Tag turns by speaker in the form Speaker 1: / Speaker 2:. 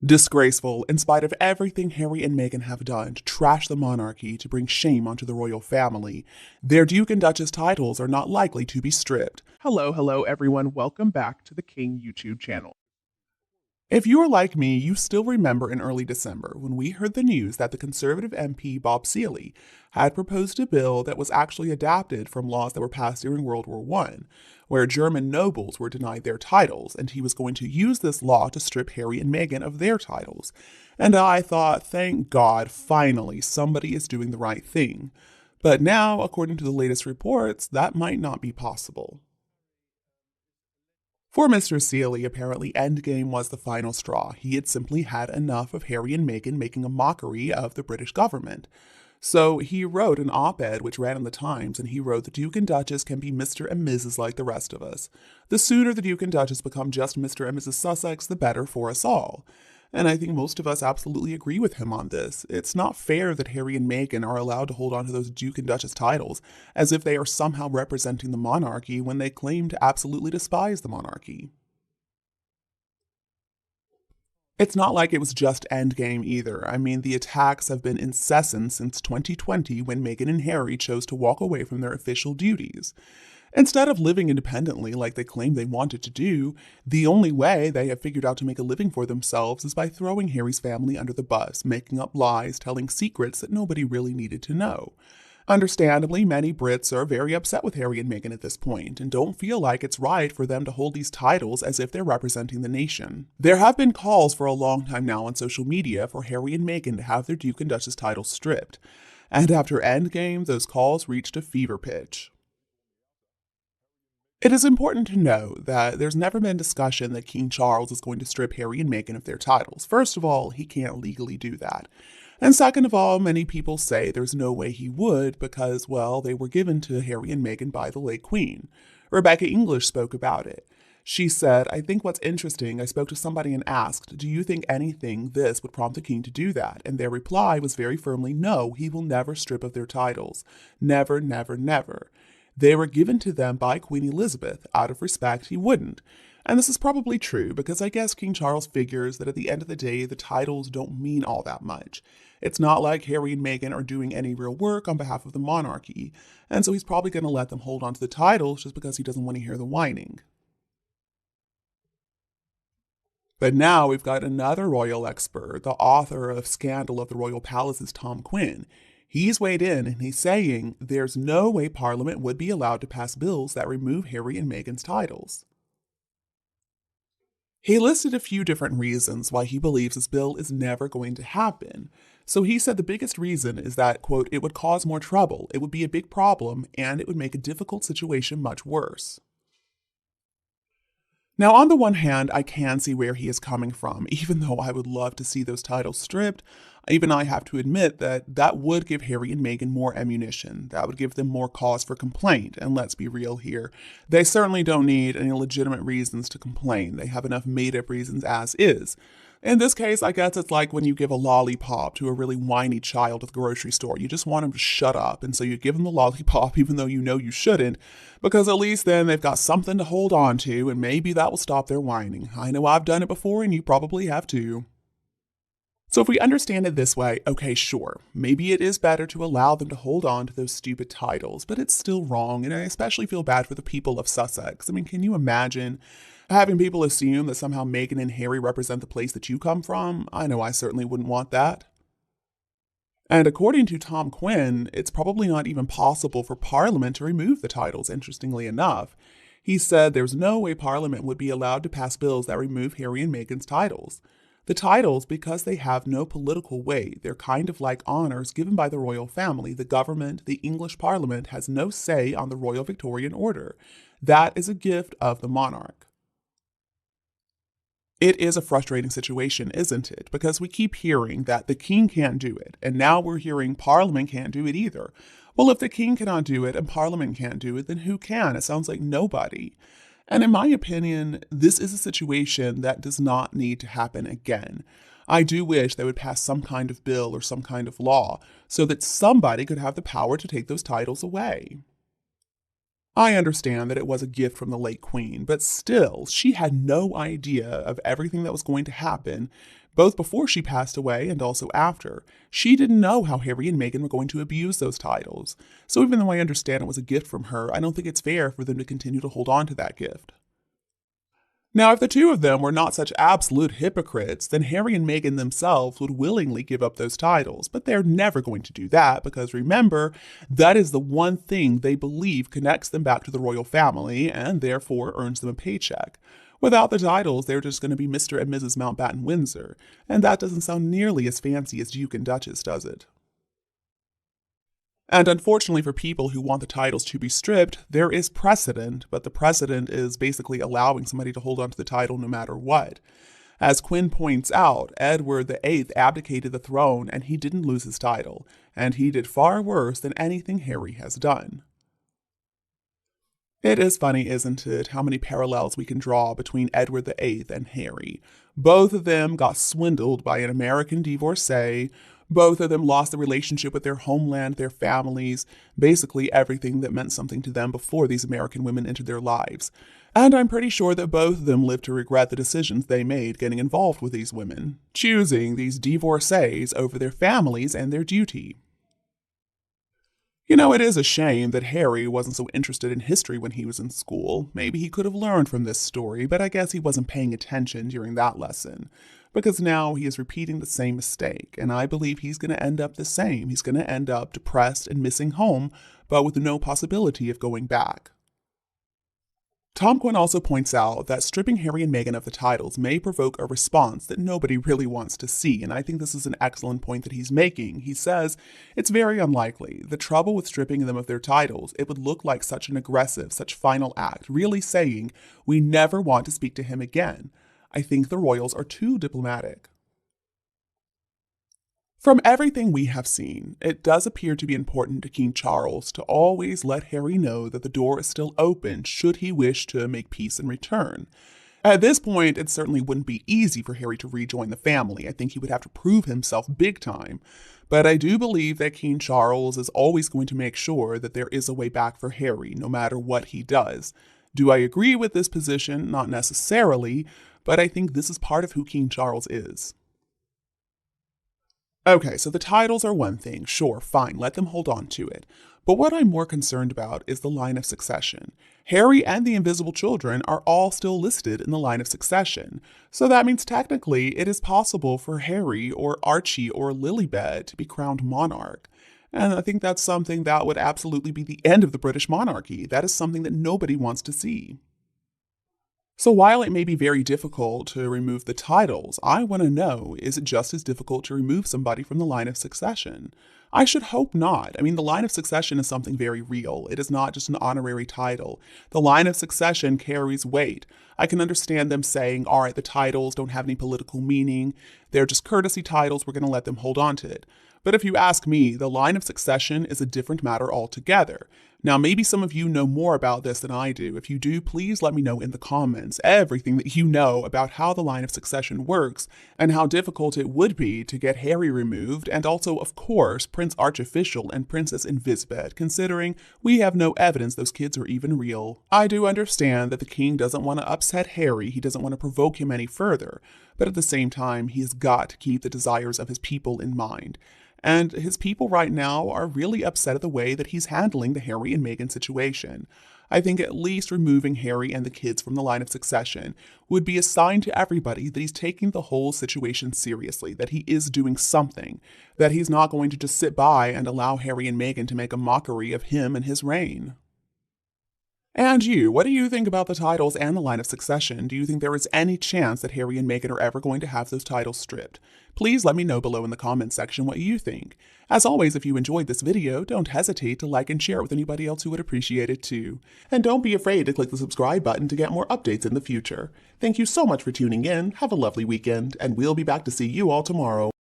Speaker 1: Disgraceful, in spite of everything Harry and Meghan have done to trash the monarchy to bring shame onto the royal family, their Duke and Duchess titles are not likely to be stripped. Hello, everyone. Welcome back to the King YouTube channel. If you are like me, you still remember in early December when we heard the news that the Conservative MP Bob Seeley had proposed a bill that was actually adapted from laws that were passed during World War I, where German nobles were denied their titles, and he was going to use this law to strip Harry and Meghan of their titles. And I thought, thank God, finally, somebody is doing the right thing. But now, according to the latest reports, that might not be possible. For Mr. Seeley, apparently Endgame was the final straw. He had simply had enough of Harry and Meghan making a mockery of the British government. So he wrote an op-ed which ran in the Times, and he wrote, "The Duke and Duchess can be Mr. and Mrs. like the rest of us. The sooner the Duke and Duchess become just Mr. and Mrs. Sussex, the better for us all." And I think most of us absolutely agree with him on this. It's not fair that Harry and Meghan are allowed to hold on to those Duke and Duchess titles as if they are somehow representing the monarchy when they claim to absolutely despise the monarchy. It's not like it was just Endgame either. I mean, the attacks have been incessant since 2020 when Meghan and Harry chose to walk away from their official duties. Instead of living independently like they claimed they wanted to do, the only way they have figured out to make a living for themselves is by throwing Harry's family under the bus, making up lies, telling secrets that nobody really needed to know. Understandably, many Brits are very upset with Harry and Meghan at this point and don't feel like it's right for them to hold these titles as if they're representing the nation. There have been calls for a long time now on social media for Harry and Meghan to have their Duke and Duchess titles stripped. And after Endgame, those calls reached a fever pitch. It is important to note that there's never been discussion that King Charles is going to strip Harry and Meghan of their titles. First of all, he can't legally do that. And second of all, many people say there's no way he would because, well, they were given to Harry and Meghan by the late Queen. Rebecca English spoke about it. She said, "I think what's interesting, I spoke to somebody and asked, do you think anything this would prompt the king to do that? And their reply was very firmly, no, he will never strip of their titles. Never, never, never. They were given to them by Queen Elizabeth. Out of respect, he wouldn't." And this is probably true because I guess King Charles figures that at the end of the day, the titles don't mean all that much. It's not like Harry and Meghan are doing any real work on behalf of the monarchy, and so he's probably going to let them hold on to the titles just because he doesn't want to hear the whining. But now we've got another royal expert, the author of Scandal of the Royal Palace's Tom Quinn. He's weighed in and he's saying there's no way Parliament would be allowed to pass bills that remove Harry and Meghan's titles. He listed a few different reasons why he believes this bill is never going to happen. So he said the biggest reason is that, quote, it would cause more trouble, it would be a big problem, and it would make a difficult situation much worse. Now, on the one hand, I can see where he is coming from. Even though I would love to see those titles stripped, even I have to admit that that would give Harry and Meghan more ammunition. That would give them more cause for complaint. And let's be real here. They certainly don't need any legitimate reasons to complain. They have enough made-up reasons as is. In this case, I guess it's like when you give a lollipop to a really whiny child at the grocery store. You just want him to shut up, and so you give him the lollipop even though you know you shouldn't, because at least then they've got something to hold on to, and maybe that will stop their whining. I know I've done it before, and you probably have too. So if we understand it this way, okay, sure, maybe it is better to allow them to hold on to those stupid titles, but it's still wrong, and I especially feel bad for the people of Sussex. I mean, can you imagine having people assume that somehow Meghan and Harry represent the place that you come from? I know I certainly wouldn't want that. And according to Tom Quinn, it's probably not even possible for Parliament to remove the titles, interestingly enough. He said there's no way Parliament would be allowed to pass bills that remove Harry and Meghan's titles. The titles, because they have no political weight, they're kind of like honors given by the royal family. The government, the English Parliament, has no say on the Royal Victorian Order. That is a gift of the monarch. It is a frustrating situation, isn't it? Because we keep hearing that the king can't do it, and now we're hearing Parliament can't do it either. Well, if the king cannot do it and Parliament can't do it, then who can? It sounds like nobody. And in my opinion, this is a situation that does not need to happen again. I do wish they would pass some kind of bill or some kind of law so that somebody could have the power to take those titles away. I understand that it was a gift from the late Queen, but still, she had no idea of everything that was going to happen, both before she passed away and also after. She didn't know how Harry and Meghan were going to abuse those titles. So even though I understand it was a gift from her, I don't think it's fair for them to continue to hold on to that gift. Now, if the two of them were not such absolute hypocrites, then Harry and Meghan themselves would willingly give up those titles, but they're never going to do that because remember, that is the one thing they believe connects them back to the royal family and therefore earns them a paycheck. Without the titles, they're just going to be Mr. and Mrs. Mountbatten Windsor, and that doesn't sound nearly as fancy as Duke and Duchess, does it? And unfortunately for people who want the titles to be stripped, there is precedent, but the precedent is basically allowing somebody to hold on to the title no matter what. As Quinn points out, Edward VIII abdicated the throne and he didn't lose his title, and he did far worse than anything Harry has done. It is funny, isn't it, how many parallels we can draw between Edward VIII and Harry. Both of them got swindled by an American divorcee. Both of them lost the relationship with their homeland, their families, basically everything that meant something to them before these American women entered their lives. And I'm pretty sure that both of them lived to regret the decisions they made getting involved with these women, choosing these divorcees over their families and their duty. You know, it is a shame that Harry wasn't so interested in history when he was in school. Maybe he could have learned from this story, but I guess he wasn't paying attention during that lesson. Because now he is repeating the same mistake, and I believe he's going to end up the same. He's going to end up depressed and missing home, but with no possibility of going back. Tom Quinn also points out that stripping Harry and Meghan of the titles may provoke a response that nobody really wants to see, and I think this is an excellent point that he's making. He says, it's very unlikely. The trouble with stripping them of their titles, it would look like such an aggressive, such final act, really saying, we never want to speak to him again. I think the royals are too diplomatic. From everything we have seen, it does appear to be important to King Charles to always let Harry know that the door is still open should he wish to make peace in return. At this point, it certainly wouldn't be easy for Harry to rejoin the family. I think he would have to prove himself big time. But I do believe that King Charles is always going to make sure that there is a way back for Harry, no matter what he does. Do I agree with this position? Not necessarily, but I think this is part of who King Charles is. Okay, so the titles are one thing. Sure, fine, let them hold on to it. But what I'm more concerned about is the line of succession. Harry and the invisible children are all still listed in the line of succession. So that means technically it is possible for Harry or Archie or Lilibet to be crowned monarch. And I think that's something that would absolutely be the end of the British monarchy. That is something that nobody wants to see. So while it may be very difficult to remove the titles, I want to know, is it just as difficult to remove somebody from the line of succession? I should hope not. I mean, the line of succession is something very real. It is not just an honorary title. The line of succession carries weight. I can understand them saying, all right, the titles don't have any political meaning. They're just courtesy titles. We're going to let them hold on to it. But if you ask me, the line of succession is a different matter altogether. Now, maybe some of you know more about this than I do. If you do, please let me know in the comments everything that you know about how the line of succession works and how difficult it would be to get Harry removed, and also, of course, Prince Archofficial and Princess Invisibet, considering we have no evidence those kids are even real. I do understand that the king doesn't want to upset Harry, he doesn't want to provoke him any further, but at the same time, he has got to keep the desires of his people in mind. And his people right now are really upset at the way that he's handling the Harry and Meghan situation. I think at least removing Harry and the kids from the line of succession would be a sign to everybody that he's taking the whole situation seriously, that he is doing something, that he's not going to just sit by and allow Harry and Meghan to make a mockery of him and his reign. And you, what do you think about the titles and the line of succession? Do you think there is any chance that Harry and Meghan are ever going to have those titles stripped? Please let me know below in the comments section what you think. As always, if you enjoyed this video, don't hesitate to like and share it with anybody else who would appreciate it too. And don't be afraid to click the subscribe button to get more updates in the future. Thank you so much for tuning in, have a lovely weekend, and we'll be back to see you all tomorrow.